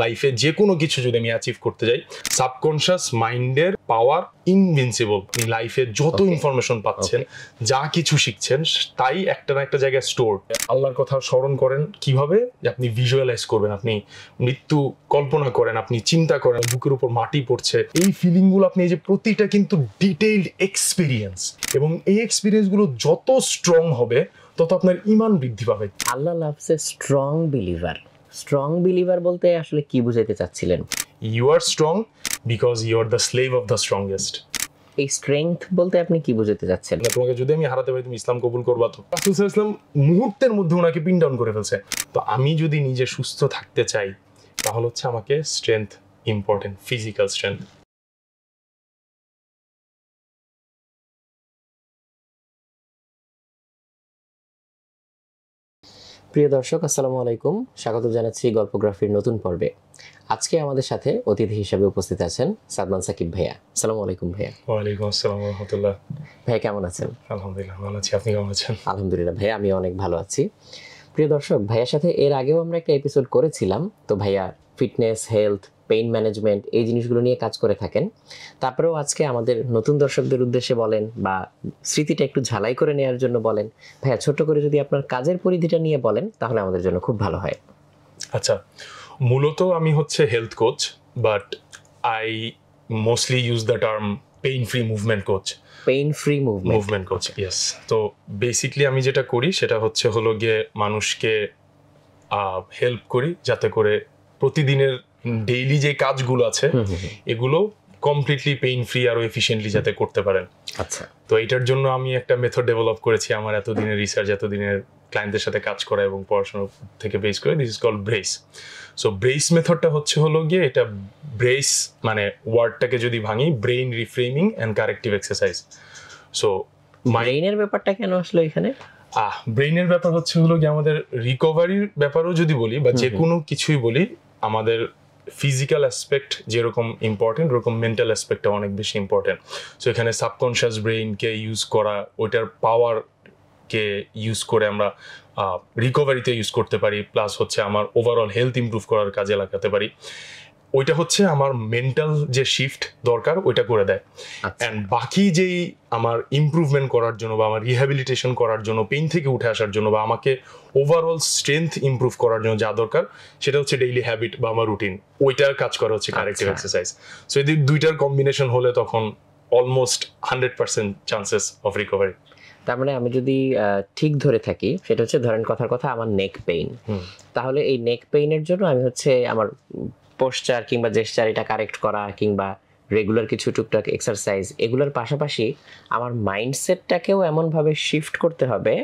লাইফে যে কোনো কিছু যদি আমি অ্যাচিভ করতে যাই, সাবকনশিয়াস মাইন্ডের পাওয়ার ইনভিনসিবল। আপনি লাইফে যত ইনফরমেশন পাচ্ছেন, যা কিছু শিখছেন, তাই একটা না একটা জায়গায় স্টোর। আল্লাহর কথা স্মরণ করেন কিভাবে? আপনি ভিজুয়ালাইজ করবেন, আপনি মৃত্যু কল্পনা করেন, আপনি চিন্তা করেন বুকের উপর মাটি পড়ছে, এই ফিলিং গুলো আপনি এই যে প্রতিটা কিন্তু ডিটেইলড এক্সপিরিয়েন্স, এবং এই এক্সপিরিয়েন্স গুলো যত স্ট্রং হবে তত আপনার ঈমান বৃদ্ধি পাবে। Allah loves a strong believer. Strong believer বলতে আসলে কি বুঝাইতে চাচ্ছিলেন? You are strong because you are the slave of the strongest. এই স্ট্রেংথ বলতে আপনি কি বুঝাতে চাচ্ছেন? তোমাকে যদি আমি হারাতে পারি, তুমি ইসলাম কবুল করবা? তো রাসূল সাল্লাল্লাহু আলাইহি ওয়াসাল্লাম মুহূর্তের মধ্যে ওনাকে পিন ডাউন করে ফেলছে। তো আমি যদি নিজে সুস্থ থাকতে চাই, তাহলে হচ্ছে আমাকে স্ট্রেংথ ইম্পর্টেন্ট, ফিজিক্যাল স্ট্রেংথ। প্রিয় দর্শক, আসসালামু আলাইকুম। স্বাগত জানাচ্ছি গল্পগ্রাফির নতুন পর্বে। আজকে আমাদের সাথে অতিথি হিসেবে উপস্থিত আছেন সাদমান সাকিব ভাইয়া। আসসালামু আলাইকুম ভাইয়া। ওয়ালাইকুম আসসালাম ওয়া রাহমাতুল্লাহ। ভাইয়া কেমন আছেন? আলহামদুলিল্লাহ ভালো আছি, আপনি কেমন আছেন? আলহামদুলিল্লাহ ভাইয়া, আমি অনেক ভালো আছি। প্রিয় দর্শক, ভাইয়ার সাথে এর আগেও আমরা একটা এপিসোড করেছিলাম। তো ভাইয়া ফিটনেস, হেলথ, পেইন ম্যানেজমেন্ট এই জিনিসগুলো নিয়ে কাজ করে থাকেন। তারপরেও আজকে আমাদের নতুন দর্শকদের উদ্দেশ্যে বলেন বা স্মৃতিটা একটু ঝালাই করে নেওয়ার জন্য বলেন। ভাইয়া ছোট্ট করে যদি আপনার কাজের পরিধিটা নিয়ে বলেন তাহলে আমাদের জন্য খুব ভালো হয়। আচ্ছা, মূলত আমি হচ্ছে health coach, but I mostly use the term pain free movement coach. Pain free movement coach, yes. তো বেসিকলি আমি যেটা করি সেটা হলো গিয়ে মানুষকে হেল্প করি যাতে করে প্রতিদিনের ডেইলি যে কাজগুলো আছে এগুলো কমপ্লিটলি পেইন ফ্রি আর এফিশিয়েন্টলি যাতে করতে পারেন। আচ্ছা, তো এটার জন্য আমি একটা মেথড ডেভেলপ করেছি, আমার এতদিনের রিসার্চ, এতদিনের ক্লায়েন্টদের সাথে কাজ করা এবং পড়াশোনার থেকে বেস করে। This is called brace. So brace মেথডটা হলো গিয়ে, এটা ব্রেস মানে ওয়ার্ডটাকে যদি ভাঙি, brain reframing and corrective exercise. So ব্রেইনের ব্যাপারটা কেন আসলে এখানে? ব্রেইনের ব্যাপার হলো গিয়ে আমাদের রিকভারির ব্যাপারও যদি বলি বা যে কোনো কিছুই বলি, আমাদের ফিজিক্যাল অ্যাসপেক্ট যেরকম ইম্পর্টেন্ট, ওরকম মেন্টাল অ্যাসপেক্টটা অনেক বেশি ইম্পর্টেন্ট। সো এখানে সাবকনশিয়াস ব্রেইনকে ইউজ করা, ওইটার পাওয়ারকে ইউজ করে আমরা রিকভারিতে ইউজ করতে পারি, প্লাস হচ্ছে আমার ওভারঅল হেলথ ইমপ্রুভ করার কাজে লাগাতে পারি। ওইটা হচ্ছে আমার মেন্টাল যে শিফট দরকার ওইটা করে দেয়। অ্যান্ড বাকি যেই আমার ইমপ্রুভমেন্ট করার জন্য বা আমার রিহ্যাবিলিটেশন করার জন্য, পেইন থেকে উঠে আসার জন্য বা আমাকে ওভারঅল স্ট্রেংথ ইমপ্রুভ করার জন্য যা দরকার সেটা হচ্ছে ডেইলি হ্যাবিট বা আমার রুটিন, ওইটার কাজ করা হচ্ছে কারেক্টিভ এক্সারসাইজ। সো এই দুইটার কম্বিনেশন হলে তখন অলমোস্ট 100% চান্সেস অফ রিকভারি। তার মানে আমি যদি ঠিক ধরে থাকি, সেটা হচ্ছে ধরেন কথার কথা আমার নেক পেইন, তাহলে এই নেক পেইনের জন্য আমি হচ্ছে আমার পোস্টার কিংবা জেস্টার এটা কারেক্ট করা কিংবা রেগুলার কিছু টুকটাক এক্সারসাইজ, এগুলোর পাশাপাশি আমার মাইন্ডসেটটাকেও এমনভাবে শিফট করতে হবে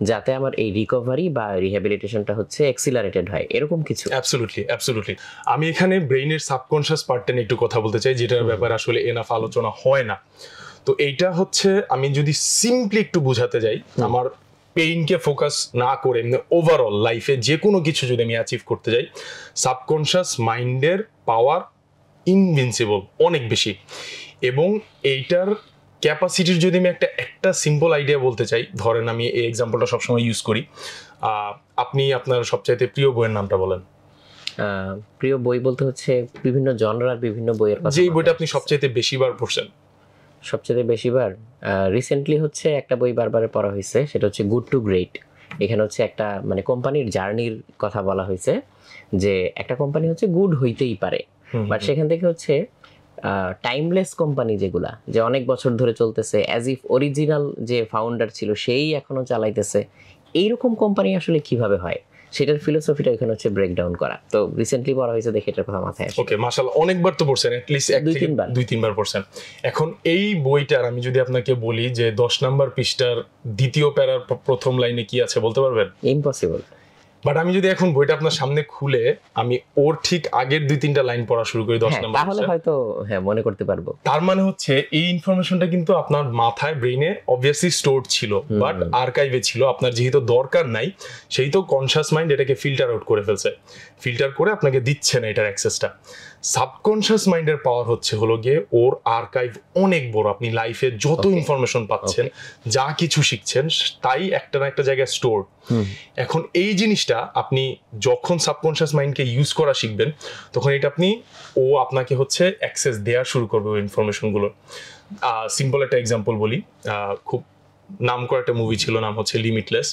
যাতে আমার এই রিকভারি বা রিহ্যাবিলিটেশনটা হচ্ছে এক্সিলারেটেড হয়, এরকম কিছু। অ্যাবসলিউটলি। আমি এখানে ব্রেইনের সাবকনশিয়াস পার্টটা নিয়ে একটু কথা বলতে চাই, যেটার ব্যাপারে আসলে এনাফ আলোচনা হয় না। তো এইটা হচ্ছে, আমি যদি সিম্পলি একটু বোঝাতে যাই, আমার পেইনকে ফোকাস না করে ওভারঅল লাইফে যে কোনো কিছু যদি আমি অ্যাচিভ করতে যাই, সাবকনশিয়াস মাইন্ডের পাওয়ার ইনভিনসিবল, অনেক বেশি। এবং এইটার ক্যাপাসিটির যদি আমি একটা সিম্পল আইডিয়া বলতে চাই, ধরেন আমি এই এক্সাম্পলটা সবসময় ইউজ করি। আপনি আপনার সবচাইতে প্রিয় বইয়ের নামটা বলেন। প্রিয় বই বলতে হচ্ছে বিভিন্ন জনরার বিভিন্ন বইয়ের কথা। যেই বইটা আপনি সবচাইতে বেশিবার পড়ছেন? সবচেয়ে বেশিবার রিসেন্টলি হচ্ছে একটা বই বারবার পড়া হয়েছে, সেটা হচ্ছে গুড টু গ্রেট। এখানে হচ্ছে একটা মানে কোম্পানির জার্নির কথা বলা হয়েছে, যে একটা কোম্পানি হচ্ছে গুড হইতেই পারে, বাট সেখান থেকে হচ্ছে টাইমলেস কোম্পানি যেগুলা, যে অনেক বছর ধরে চলতেছে, অ্যাজ ইফ অরিজিনাল যে ফাউন্ডার ছিল সেই এখনো চালাইতেছে, এইরকম কোম্পানি আসলে কিভাবে হয় সেটার ফিলোসফিটা এখানে হচ্ছে ব্রেকডাউন করা। তো রিসেন্টলি পড়া হয়েছে দেখে এটার কথা মাথায় আসে। ওকে, মাশাআল্লাহ, অনেকবার তো পড়ছেন, এট লিস্ট দুই তিনবার পড়ছেন। এখন এই বইটার আমি যদি আপনাকে বলি যে 10 নাম্বার পৃষ্ঠার দ্বিতীয় প্যারার প্রথম লাইনে কি আছে বলতে পারবেন? ইম্পসিবল। বাট আমি যদি এখন বইটা আপনার সামনে খুলে আমি ওর ঠিক আগের 2-3টা লাইন পড়া শুরু করি 10 নাম্বার, তাহলে হয়তো মনে করতে পারবো। তার মানে হচ্ছে এই ইনফরমেশনটা কিন্তু আপনার মাথায়, ব্রেইনে অবভিয়াসলি স্টোরড ছিল, বাট আর্কাইভে ছিল। আপনার যেহেতু দরকার নাই, সেই তো কনশাস মাইন্ড এটাকে ফিল্টার আউট করে ফেলছে, ফিল্টার করে আপনাকে দিচ্ছে না এটার অ্যাক্সেসটা। সাবকনশাস মাইন্ডের পাওয়ার হলো গিয়ে ওর আর্কাইভ অনেক বড়। আপনি লাইফে যত ইনফরমেশন পাচ্ছেন, যা কিছু শিখছেন, তাই একটা না একটা জায়গায় স্টোর। এখন এই জিনিসটা জিনিসটা আপনি যখন সাবকনশিয়াস মাইন্ডকে ইউজ করা শিখবেন তখন এটা আপনাকে হচ্ছে অ্যাক্সেস দেওয়া শুরু করবে ওই ইনফরমেশনগুলো। সিম্পল একটা এক্সাম্পল বলি, খুব নাম করা একটা মুভি ছিল, নাম হচ্ছে লিমিটলেস।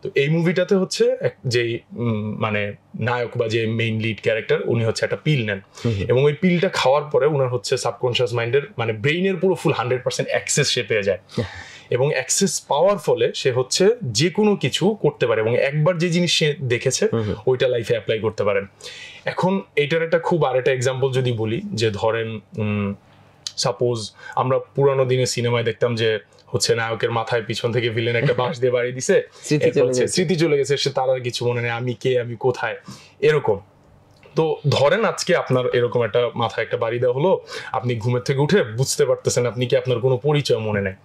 তো এই মুভিটাতে হচ্ছে যেই মানে নায়ক বা যে মেইন লিড ক্যারেক্টার, উনি হচ্ছে একটা পিল নেন এবং ওই পিলটা খাওয়ার পরে উনার হচ্ছে সাবকনশিয়াস মাইন্ডের মানে ব্রেইনের পুরো ফুল 100% অ্যাক্সেস সে পেয়ে যায় এবং অ্যাক্সেস পাওয়ার ফলে সে হচ্ছে যে কোনো কিছু করতে পারে এবং একবার যে জিনিস সে দেখেছে ওইটা লাইফে অ্যাপ্লাই করতে পারেন। এখন এইটার একটা খুব আরেকটা এক্সাম্পল যদি বলি, যে ধরেন সাপোজ আমরা পুরানো দিনে সিনেমায় দেখতাম যে হচ্ছে নায়কের মাথায় পিছন থেকে ভিলেন একটা বাঁশ দিয়ে বাড়ি দিছে, স্মৃতি চলে গেছে, সে তার আর কিছু মনে নেই, আমি কে, আমি কোথায়, এরকম। তো ধরেন আজকে আপনার এরকম একটা মাথায় একটা বাড়ি দেওয়া হলো, আপনি ঘুমের থেকে উঠে বুঝতে পারতেছেন আপনি কি আপনার কোনো পরিচয় মনে নেই।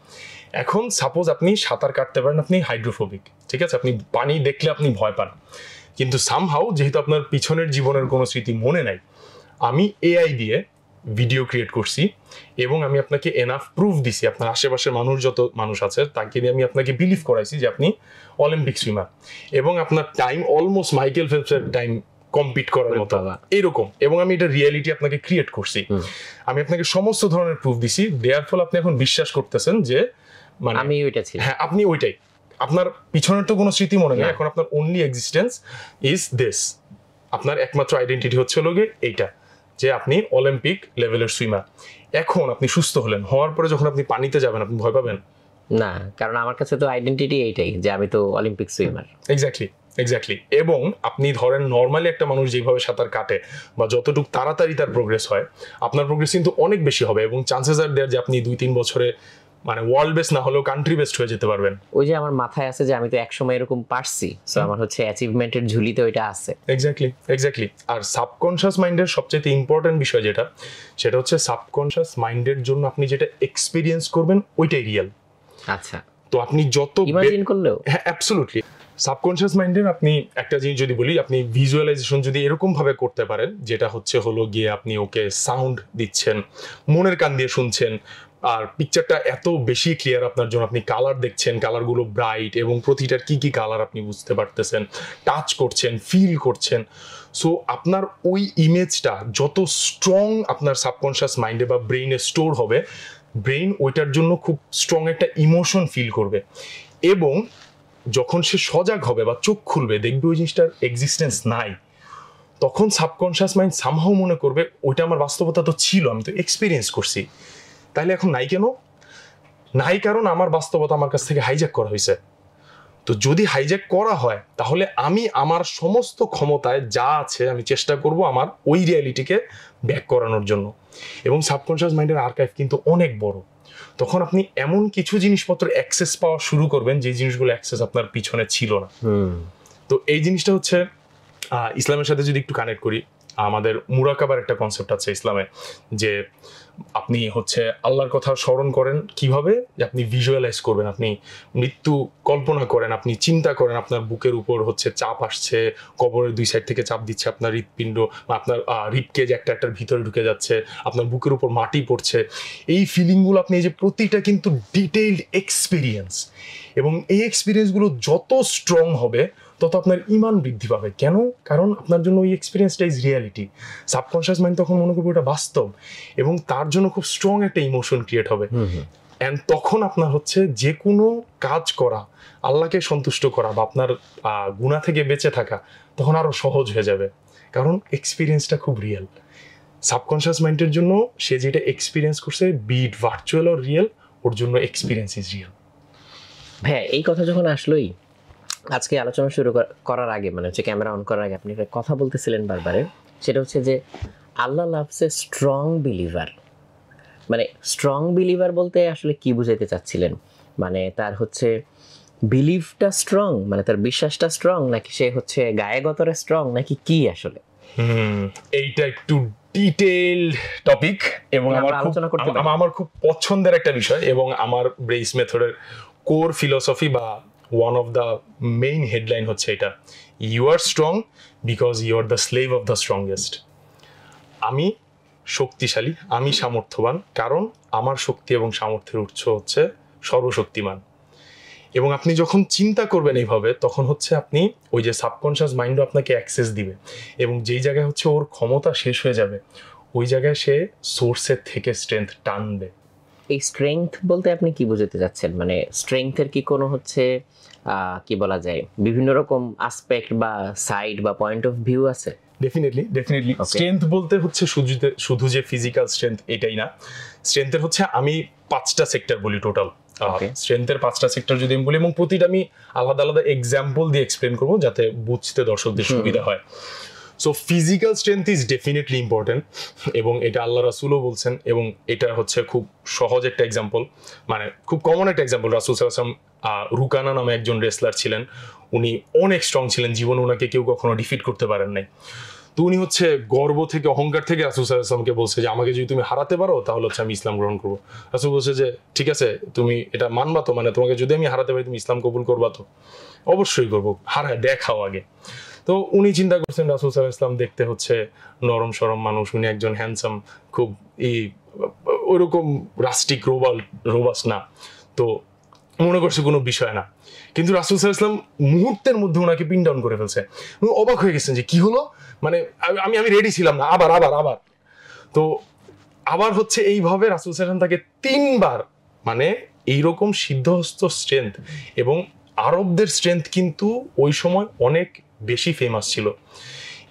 এখন সাপোজ আপনি সাঁতার কাটতে পারেন, আপনি হাইড্রোফোবিক, ঠিক আছে, আপনি পানি দেখলে আপনি ভয় পান, কিন্তু সামহাউ যেহেতু আপনার পিছনের জীবনের কোনো স্মৃতি মনে নাই, আমি এআই দিয়ে ভিডিও ক্রিয়েট করছি এবং আমি আপনাকে এনাফ প্রুফ দিছি, আপনার আশেপাশের যত মানুষ আছে তাকে দিয়ে আমি আপনাকে বিলিভ করাইছি যে আপনি অলিম্পিক সুইমার এবং আপনার টাইম অলমোস্ট মাইকেল ফেলপসের টাইম কম্পিট করার মতো এরকম, এবং আমি এটা রিয়েলিটি আপনাকে ক্রিয়েট করছি। আমি আপনাকে সমস্ত ধরনের প্রুফ দিছি, দেওয়ার ফলে আপনি এখন বিশ্বাস করতেছেন যে মানে আমি ওইটা ছিল, হ্যাঁ আপনি ওইটাই, আপনার পিছনের তো কোনো স্মৃতি মনে নেই, এখন আপনার অনলি এক্সিস্টেন্স ইজ দিস, আপনার একমাত্র আইডেন্টিটি হচ্ছে লোকে এইটা যে আপনি অলিম্পিক লেভেলের সুইমার। এখন আপনি সুস্থ হলেন, হওয়ার পরে যখন আপনি পানিতে যাবেন আপনি ভয় পাবেন না, কারণ আমার কাছে তো আইডেন্টিটি এইটাই যে আমি তো অলিম্পিক সুইমার। এক্স্যাক্টলি। এবং আপনি ধরেন নর্মালি একটা মানুষ যেভাবে সাঁতার কাটে বা যতটুকু তাড়াতাড়ি তার প্রোগ্রেস হয়, আপনার প্রোগ্রেস কিন্তু অনেক বেশি হবে এবং চান্সেস আর দেয়ার যে আপনি 2-3 বছরে মানে ওয়ার্ল্ড বেস্ট না হলেও কান্ট্রি বেস্ট হয়ে যেতে পারবেন। ওই যে আমার মাথায় আছে যে আমি তো একসময় এরকম পারছি, সো আমার হচ্ছে অ্যাচিভমেন্টের ঝুলিতে ওইটা আছে। এক্স্যাক্টলি। আর সাবকনশিয়াস মাইন্ডের সবচেয়ে ইম্পর্টেন্ট বিষয় সেটা হচ্ছে সাবকনশিয়াস মাইন্ডের জন্য আপনি যেটা এক্সপেরিয়েন্স করবেন ওইটাই রিয়েল। আচ্ছা, তো আপনি যত ইমাজিন করলেও, হ্যাঁ অ্যাবসলিউটলি। সাবকনশিয়াস মাইন্ডের আপনি একটা জিনিস যদি বলি, আপনি ভিজুয়ালাইজেশন যদি এরকম ভাবে করতে পারেন, যেটা হলো গিয়ে আপনি ওকে সাউন্ড দিচ্ছেন, মনের কান দিয়ে শুনছেন, আর পিকচারটা এত বেশি ক্লিয়ার আপনার জন্য, আপনি কালার দেখছেন, কালারগুলো ব্রাইট এবং প্রতিটার কি কি কালার আপনি বুঝতে পারতেছেন, টাচ করছেন, ফিল করছেন। সো আপনার ওই ইমেজটা যত স্ট্রং আপনার সাবকনশিয়াস মাইন্ডে বা ব্রেইনে স্টোর হবে, ব্রেইন ওইটার জন্য খুব স্ট্রং একটা ইমোশন ফিল করবে এবং যখন সে সজাগ হবে বা চোখ খুলবে দেখবে ওই জিনিসটার এক্সিস্টেন্স নাই, তখন সাবকনশিয়াস মাইন্ড সামহাউ মনে করবে ওইটা আমার বাস্তবতা তো ছিল, আমি তো এক্সপিরিয়েন্স করছি, তাইলে এখন নাই কেন? নাই কারণ আমার বাস্তবতা আমার কাছ থেকে হাইজ্যাক করা হয়েছে। তো যদি হাইজ্যাক করা হয় তাহলে আমি আমার সমস্ত ক্ষমতায় যা আছে আমি চেষ্টা করব আমার ওই রিয়ালিটিকে ব্যাক করানোর জন্য। এবং সাবকনশিয়াস মাইন্ডের আর্কাইভ কিন্তু অনেক বড়, তখন আপনি এমন কিছু জিনিসপত্র অ্যাক্সেস পাওয়া শুরু করবেন যে জিনিসগুলো অ্যাক্সেস আপনার পিছনে ছিল না। তো এই জিনিসটা হচ্ছে ইসলামের সাথে যদি একটু কানেক্ট করি, আমাদের মুরাকাবার একটা কনসেপ্ট আছে ইসলামে, যে আপনি হচ্ছে আল্লাহর কথা স্মরণ করেন কিভাবে, যে আপনি ভিজুয়ালাইজ করবেন, আপনি মৃত্যু কল্পনা করেন, আপনি চিন্তা করেন আপনার বুকের উপর হচ্ছে চাপ আসছে, কবরের 2 সাইড থেকে চাপ দিচ্ছে, আপনার হৃৎপিণ্ড বা আপনার রিবকেজ একটার ভিতরে ঢুকে যাচ্ছে, আপনার বুকের উপর মাটি পড়ছে, এই ফিলিংগুলো আপনি এই যে প্রতিটা কিন্তু ডিটেইলড এক্সপিরিয়েন্স, এবং এই এক্সপিরিয়েন্সগুলো যত স্ট্রং হবে তত আপনার ইমান বৃদ্ধি পাবে। কেন? কারণ আপনার জন্য ওই এক্সপিরিয়েন্সটা ইজ রিয়ালিটি। সাবকনশিয়াস মাইন্ড তখন মনে করবে ওটা বাস্তব এবং তার জন্য খুব স্ট্রং একটা ইমোশন ক্রিয়েট হবে। অ্যান্ড তখন আপনার হচ্ছে যে কোনো কাজ করা, আল্লাহকে সন্তুষ্ট করা বা আপনার গুনাহ থেকে বেঁচে থাকা তখন আরো সহজ হয়ে যাবে, কারণ এক্সপিরিয়েন্সটা খুব রিয়েল। সাবকনশিয়াস মাইন্ডের জন্য সে যেটা এক্সপিরিয়েন্স করছে, বিট ভার্চুয়াল অর রিয়েল, ওর জন্য এক্সপিরিয়েন্স ইজ রিয়েল। হ্যাঁ, এই কথা যখন আসলোই আজকে আলোচনা শুরু করার আগে, মানে হচ্ছে ক্যামেরা অন করার আগে আপনি একটা কথা বলতেছিলেন বারবারে, সেটা হচ্ছে যে আল্লাহ লাভস এ স্ট্রং বিলিভার। মানে স্ট্রং বিলিভার বলতে আসলে কি বুঝাইতে চাচ্ছিলেন? মানে তার হচ্ছে বিলিভটা স্ট্রং, মানে তার বিশ্বাসটা স্ট্রং, নাকি সে হচ্ছে গায়ে গতরে স্ট্রং, নাকি কি আসলে? এইটা একটু ডিটেইলড টপিক এবং আমার খুব পছন্দের একটা বিষয়, এবং আমার ব্রেইস মেথডের কোর ফিলোসফি বা one of the main headline হচ্ছে এটা, you are strong because you are the slave of the strongest. আমি শক্তিশালী, আমি সামর্থ্যবান, কারণ আমার শক্তি এবং সামর্থ্যের উৎস হচ্ছে সর্বশক্তিমান। এবং আপনি যখন চিন্তা করবেন এইভাবে, তখন হচ্ছে আপনি ওই যে সাবকনশিয়াস মাইন্ডও আপনাকে অ্যাক্সেস দিবে, এবং যেই জায়গায় হচ্ছে ওর ক্ষমতা শেষ হয়ে যাবে, ওই জায়গায় সে সোর্সের থেকে স্ট্রেংথ টানবে। এই স্ট্রেংথ বলতে আপনি কি বোঝাতে চাচ্ছেন? মানে স্ট্রেংথের কি কোনো হচ্ছে কি বলা যায়, বিভিন্ন রকম আসপেক্ট বা সাইড বা পয়েন্ট অফ ভিউ আছে? ডেফিনেটলি স্ট্রেংথ বলতে হচ্ছে শুধু যে ফিজিক্যাল স্ট্রেংথ এটাই না। স্ট্রেংথের হচ্ছে আমি 5টা সেক্টর বলি টোটাল। স্ট্রেংথের 5টা সেক্টর যদি আমি বলি, এবং প্রতিটা আমি আলাদা আলাদা এক্সাম্পল দিয়ে এক্সপ্লেন করবো যাতে বুঝতে দর্শকদের সুবিধা হয়। So physical strength is definitely important, এবং এটা আল্লাহ রাসূলও বলছেন, এবং এটা হচ্ছে খুব সহজ একটা এক্সাম্পল, মানে খুব কমন একটা এক্সাম্পল। রাসূল সাল্লাল্লাহু আলাইহি ওয়াসাল্লাম রুকানা নামে একজন রেসলার ছিলেন, উনি অনেক স্ট্রং ছিলেন, জীবনে ওনাকে কেউ কখনো ডিফিট করতে পারেন নাই। তো উনি হচ্ছে গর্ব থেকে, অহংকার থেকে রাসূল সাল্লাল্লাহু আলাইহি ওয়াসাল্লামকে বলছে যে আমাকে যদি তুমি হারাতে পারো তাহলে হচ্ছে আমি ইসলাম গ্রহণ করবো। রাসূল বলছে যে ঠিক আছে, তুমি এটা মানবা তো, মানে তোমাকে যদি আমি হারাতে পারি তুমি ইসলাম কবুল করবা তো? অবশ্যই করবো, হারায় দেখাও আগে। তো উনি চিন্তা করছেন রাসূল সাল্লাল্লাহু আলাইহি ওয়াসাল্লাম দেখতে হচ্ছে নরম সরম মানুষ, উনি একজন হ্যান্ডসাম, খুব ওইরকম রাস্টিক রোবাস না, তো মনে করছে কোনো বিষয় না। কিন্তু রাসূল সাল্লাল্লাহু আলাইহি ওয়াসাল্লাম মুহূর্তের মধ্যে ওনাকে পিন ডাউন করে ফেলছে। উনি অবাক হয়ে গেছেন যে কি হলো, মানে আমি রেডি ছিলাম না, আবার তো আবার হচ্ছে এইভাবে রাসূল সাল্লাল্লাহু আলাইহি ওয়াসাল্লাম তাকে 3বার, মানে এইরকম সিদ্ধহস্ত স্ট্রেংথ, এবং আরবদের স্ট্রেংথ কিন্তু ওই সময় অনেক বেশি ফেমাস ছিল।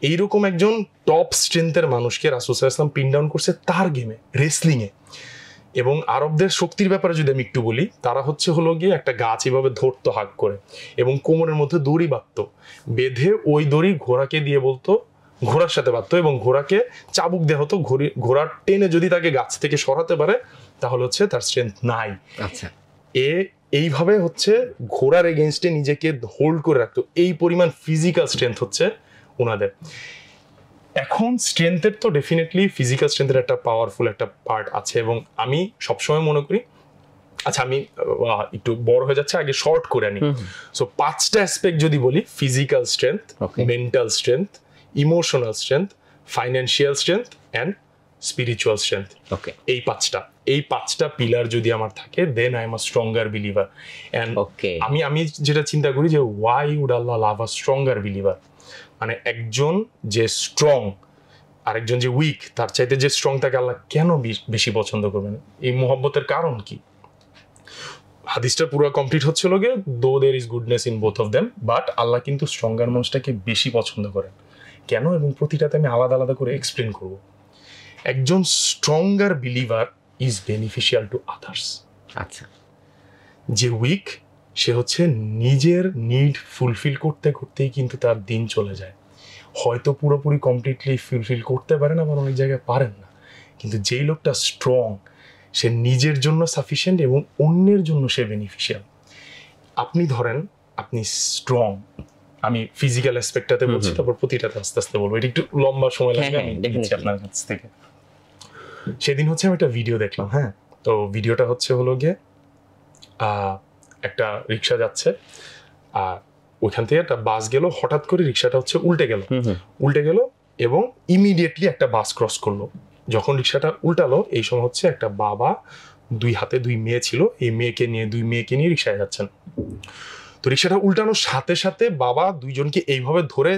এইরকম একজন টপ স্ট্রেংথের মানুষকে রাসূল সাল্লাল্লাহু আলাইহি ওয়াসাল্লাম পিন ডাউন করছে তার গেমে, রেসলিংয়ে। এবং আরবদের শক্তির ব্যাপারে যদি আমি একটু বলি, তারা হলো গিয়ে একটা গাছ এভাবে ধরতো হাক করে, এবং কোমরের মধ্যে দড়ি বাঁধতো, বেঁধে ওই দড়ি ঘোড়াকে দিয়ে বলতো, ঘোড়ার সাথে বাঁধতো, এবং ঘোড়াকে চাবুক দেওয়া হতো। ঘোড়ার টেনে যদি তাকে গাছ থেকে সরাতে পারে তাহলে হচ্ছে তার স্ট্রেংথ নাই। আচ্ছা, এইভাবে হচ্ছে ঘোড়ার এগেইনস্টে নিজেকে হোল্ড করে রাখতো। এই পরিমাণ ফিজিক্যাল স্ট্রেংথ হচ্ছে ওনাদের। এখন স্ট্রেংথের তো ডেফিনেটলি ফিজিক্যাল স্ট্রেংথের একটা পাওয়ারফুল একটা পার্ট আছে, এবং আমি সবসময় মনে করি, আচ্ছা আমি একটু বড় হয়ে যাচ্ছে, আগে শর্ট করে আনি। সো 5টা অ্যাসপেক্ট যদি বলি, physical strength, mental strength, emotional strength, financial strength and spiritual strength. এই 5টা পিলার যদি আমার থাকে, then I am a stronger believer. And আমি যেটা চিন্তা করি যে why would Allah love a stronger believer, মানে একজন যে স্ট্রং আর একজন যে উইক, তার চাইতে যে স্ট্রং তাকে আল্লাহ কেন বেশি পছন্দ করবেন? এই মোহাব্বতের কারণ কি? হাদিসটা পুরো কমপ্লিট হচ্ছিল গিয়ে, though there is goodness in both of them, but Allah কিন্তু স্ট্রঙ্গার মানুষটাকে বেশি পছন্দ করেন কেন, এবং প্রতিটাতে আমি আলাদা আলাদা করে এক্সপ্লেন করব। একজন stronger believer is beneficial to others. আচ্ছা, যে উইক সে হচ্ছে নিজের নিড ফুলফিল করতে করতেই কিন্তু তার দিন চলে যায়, হয়তো পুরোপুরি কমপ্লিটলি ফুলফিল করতে পারে না, আবার অনেক জায়গায় পারেন না। কিন্তু যেই লোকটা স্ট্রং, সে নিজের জন্য সাফিসিয়েন্ট এবং অন্যের জন্য সে বেনিফিশিয়াল। আপনি ধরেন আপনি স্ট্রং, আমি ফিজিক্যাল অ্যাসপেক্টটাতে বলছি, তারপর প্রতিটাতে আস্তে আস্তে বলবো, এটা একটু লম্বা সময় লাগবে, আমি দেখছি আপনার কাছ থেকে। সেদিন হচ্ছে আমি একটা ভিডিও দেখলাম, হ্যাঁ, তো ভিডিওটা হলো গিয়ে একটা রিক্সা যাচ্ছে, আর ওইখান থেকে একটা বাস গেল, হঠাৎ করে রিক্সাটা উল্টে গেল এবং ইমিডিয়েটলি একটা বাস ক্রস করলো। যখন রিক্সাটা উল্টালো, এই সময় হচ্ছে একটা বাবা, 2 হাতে 2 মেয়ে ছিল, এই দুই মেয়েকে নিয়ে রিক্সায় যাচ্ছেন। তো রিক্সাটা উল্টানোর সাথে সাথে বাবা 2জনকে এইভাবে ধরে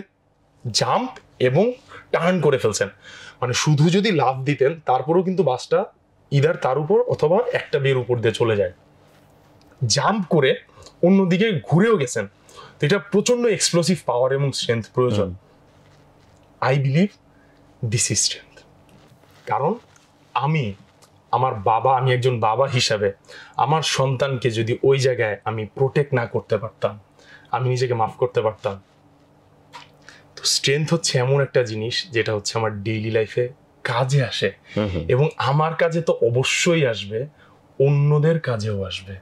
জাম্প এবং টার্ন করে ফেলছেন। মানে শুধু যদি লাফ দিতেন, তারপরেও কিন্তু বাসটা ইদার তার উপর অথবা একটা বের উপর দিয়ে চলে যায়। জাম্প করে অন্যদিকে ঘুরেও গেছেন। তো এটা প্রচন্ড এক্সপ্লোসিভ পাওয়ার এবং স্ট্রেংথ প্রয়োজন। I believe this is strength. কারণ আমি একজন বাবা হিসাবে আমার সন্তানকে যদি ওই জায়গায় আমি প্রোটেক্ট না করতে পারতাম, আমি নিজেকে মাফ করতে পারতাম, তো স্ট্রেংথ হচ্ছে এমন একটা জিনিস যেটা হচ্ছে আমার ডেইলি লাইফে কাজে আসে, এবং আমার কাজে তো অবশ্যই আসবে, অন্যদের কাজেও আসবে।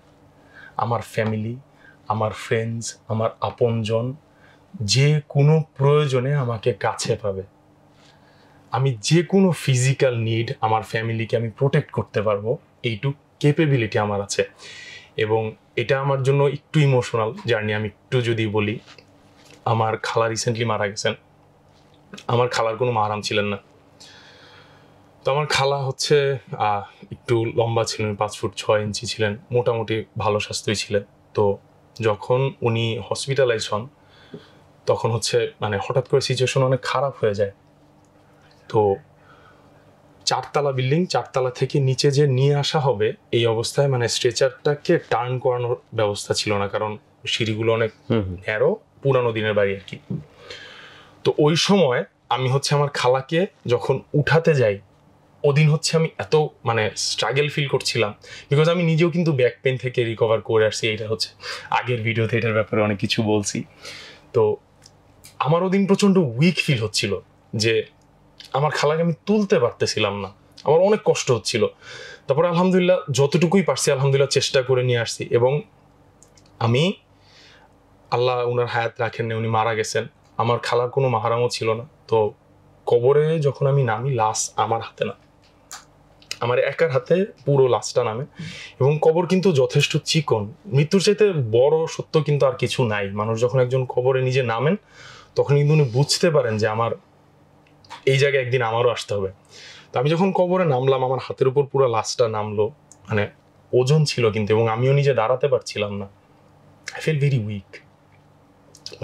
আমার ফ্যামিলি, আমার ফ্রেন্ডস, আমার আপনজন যে কোনো প্রয়োজনে আমাকে কাছে পাবে। আমি যে কোনো ফিজিক্যাল নিড আমার ফ্যামিলিকে আমি প্রোটেক্ট করতে পারবো, এইটুক ক্যাপেবিলিটি আমার আছে। এবং এটা আমার জন্য একটু ইমোশনাল জার্নি। আমি একটু যদি বলি, আমার খালা রিসেন্টলি মারা গেছেন। আমার খালার কোনো মাহারাম ছিলেন না। তো আমার খালা হচ্ছে একটু লম্বা ছিলেন, 5 ফুট 6 ইঞ্চি ছিলেন, মোটামুটি ভালো স্বাস্থ্যই ছিলেন। তো যখন উনি হসপিটালাইজ হন তখন হচ্ছে মানে হঠাৎ করে সিচুয়েশন অনেক খারাপ হয়ে যায়। তো 4তলা বিল্ডিং, 4তলা থেকে নিচে যে নিয়ে আসা হবে এই অবস্থায় মানে স্ট্রেচারটাকে টার্ন করানোর ব্যবস্থা ছিল না, কারণ সিঁড়িগুলো অনেক ন্যারো, পুরানো দিনের বাড়ি আর কি। তো ওই সময় আমি হচ্ছে আমার খালাকে যখন উঠাতে যাই, ওদিন হচ্ছে আমি এত মানে স্ট্রাগল ফিল করছিলাম, বিকজ আমি নিজেও কিন্তু ব্যাক পেন থেকে রিকভার করে আসছি। এটা হচ্ছে আগের ভিডিওতে এটার ব্যাপারে অনেক কিছু বলছি। তো আমার ওদিন প্রচণ্ড উইক ফিল হচ্ছিল যে আমার খালাকে আমি তুলতে পারতেছিলাম না, আমার অনেক কষ্ট হচ্ছিল। তারপরে আলহামদুলিল্লাহ যতটুকুই পারছি আলহামদুলিল্লাহ চেষ্টা করে নিয়ে আসছি। এবং আমি, আল্লাহ উনার হায়াত রাখেননি, উনি মারা গেছেন, আমার খালার কোনো মাহারামও ছিল না। তো কবরে যখন আমি নামি, লাশ আমার হাতে না, আমার একার হাতে পুরো লাশটা নামে। এবং কবর কিন্তু যথেষ্ট চিকন, মৃত্যুর চাইতে বড় সত্য কিন্তু আর কিছু নাই। মানুষ যখন একজন কবরে নিজে নামেন তখন কিন্তু উনি বুঝতে পারেন যে আমার এই জায়গায় একদিন আমারও আসতে হবে। তো আমি যখন কবরে নামলাম, আমার হাতের উপর পুরো লাশটা নামলো, মানে ওজন ছিল কিন্তু, এবং আমিও নিজে দাঁড়াতে পারছিলাম না। I feel very weak.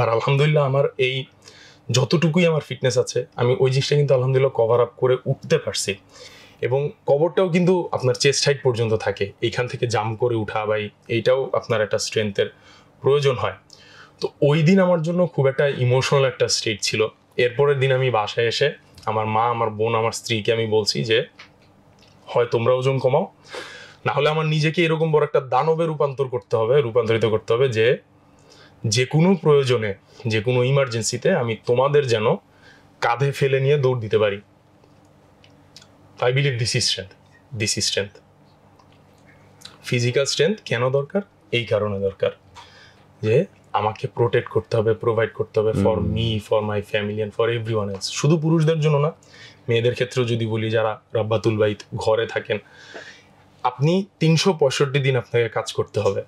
আর আলহামদুলিল্লাহ আমার এই যতটুকুই আমার ফিটনেস আছে, আমি ওই জিনিসটা কিন্তু আলহামদুলিল্লাহ কভার আপ করে উঠতে পারছি। এবং কবরটাও কিন্তু আপনার চেস্ট হাইট পর্যন্ত থাকে, এইখান থেকে জাম্প করে উঠা বা এইটাও আপনার একটা স্ট্রেংথের প্রয়োজন হয়। তো ওই দিন আমার জন্য খুব একটা ইমোশনাল একটা স্টেট ছিল। এরপরের দিন আমি বাসায় এসে আমার মা, আমার বোন, আমার স্ত্রীকে আমি বলছি যে হয় তোমরা ওজন কমাও, না হলে আমার নিজেকে এরকম বড় একটা দানবে রূপান্তরিত করতে হবে যে যে কোনো প্রয়োজনে, যে কোনো ইমার্জেন্সিতে আমি তোমাদের যেন কাঁধে ফেলে নিয়ে দৌড় দিতে পারি। I believe this is strength. Physical strength কেন দরকার? এই কারণে দরকার যে আমাকে প্রোটেক্ট করতে হবে, প্রোভাইড করতে হবে for me, for my family and for everyone else. শুধু পুরুষদের জন্য না, মেয়েদের ক্ষেত্রেও যদি বলি, যারা রাব্বাতুল বাইত ঘরে থাকেন, আপনি 365 দিন আপনাকে কাজ করতে হবে।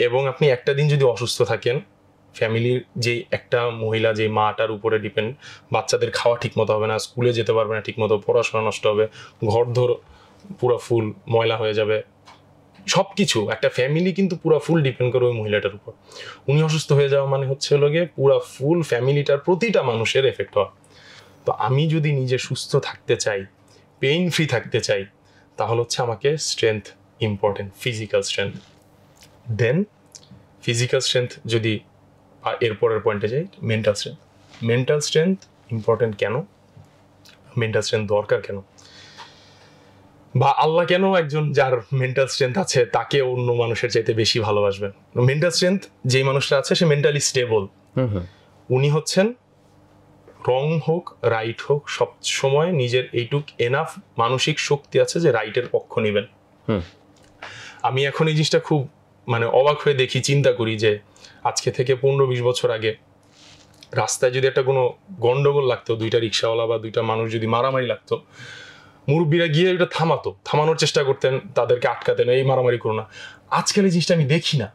এবং আপনি একটা দিন যদি অসুস্থ থাকেন, ফ্যামিলির যে একটা মহিলা, যে মাটার উপরে ডিপেন্ড, বাচ্চাদের খাওয়া ঠিক মতো হবে না, স্কুলে যেতে পারবে না ঠিক মতো, পড়াশোনা নষ্ট হবে, ঘর ধর পুরো ফুল ময়লা হয়ে যাবে, সব কিছু, একটা ফ্যামিলি কিন্তু পুরো ফুল ডিপেন্ড করে ওই মহিলাটার উপর। উনি অসুস্থ হয়ে যাওয়া মানে হচ্ছে গিয়ে পুরো ফুল ফ্যামিলিটার প্রতিটা মানুষের এফেক্ট হওয়া। তো আমি যদি নিজে সুস্থ থাকতে চাই, পেইন ফ্রি থাকতে চাই, তাহলে হচ্ছে আমাকে স্ট্রেংথ ইম্পর্টেন্ট, ফিজিক্যাল স্ট্রেংথ। দেন ফিজিক্যাল স্ট্রেংথ যদি এরপরের পয়েন্টে যাই, মেন্টাল স্ট্রেংথ ইম্পর্টেন্ট কেন, মেন্টাল স্ট্রেংথ দরকার কেন, বা আল্লাহ কেন একজন যার মেন্টাল স্ট্রেংথ আছে তাকে অন্য মানুষের চাইতে বেশি ভালোবাসবেন? মেন্টাল স্ট্রেংথ যেই মানুষটা আছে সে মেন্টালি স্টেবল। উনি হচ্ছেন রং হোক রাইট হোক সব সময় নিজের এইটুক এনাফ মানসিক শক্তি আছে যে রাইটের পক্ষ নেবেন। আমি এখন এই জিনিসটা খুব মানে অবাক হয়ে দেখি, চিন্তা করি যে আজকে থেকে 15-20 বছর আগে রাস্তায় যদি একটা কোনো গন্ডগোল লাগতো, দুইটা রিক্সাওয়ালা বা দুইটা মানুষ যদি মারামারি লাগতো, মুরব্বীরা গিয়ে এটা থামানোর চেষ্টা করতেন, তাদেরকে আটকাতেন, এই মারামারি করো না। আজকাল এই জিনিসটা আমি দেখি না,